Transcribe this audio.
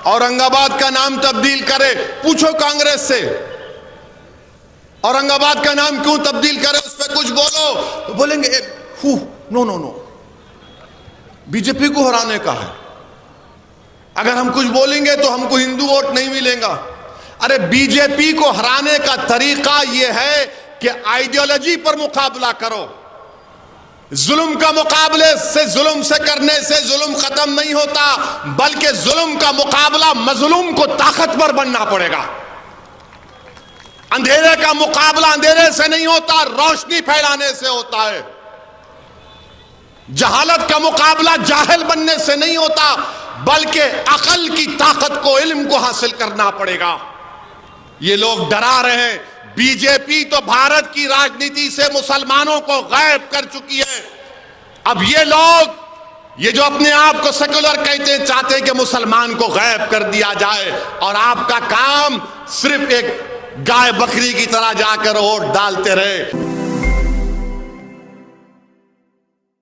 औरंगाबाद का नाम तब्दील करे। पूछो कांग्रेस से, औरंगाबाद का नाम क्यों तब्दील करे, उस पर कुछ बोलो तो बोलेंगे नो नो नो, बीजेपी को हराने का है। अगर हम कुछ बोलेंगे तो हमको हिंदू वोट नहीं मिलेगा। अरे बीजेपी को हराने का तरीका यह है कि आइडियोलॉजी पर मुकाबला करो। जुल्म का मुकाबले से, जुल्म से करने से जुल्म खत्म नहीं होता, बल्कि जुल्म का मुकाबला मजलूम को ताकतवर बनना पड़ेगा। अंधेरे का मुकाबला अंधेरे से नहीं होता, रोशनी फैलाने से होता है। जहालत का मुकाबला जाहिल बनने से नहीं होता, बल्कि अकल की ताकत को, इल्म को हासिल करना पड़ेगा। ये लोग डरा रहे हैं। बीजेपी तो भारत की राजनीति से मुसलमानों को गायब कर चुकी है। अब ये लोग, ये जो अपने आप को सेक्युलर कहते हैं, चाहते हैं कि मुसलमान को गायब कर दिया जाए और आपका काम सिर्फ एक गाय बकरी की तरह जाकर वोट डालते रहे।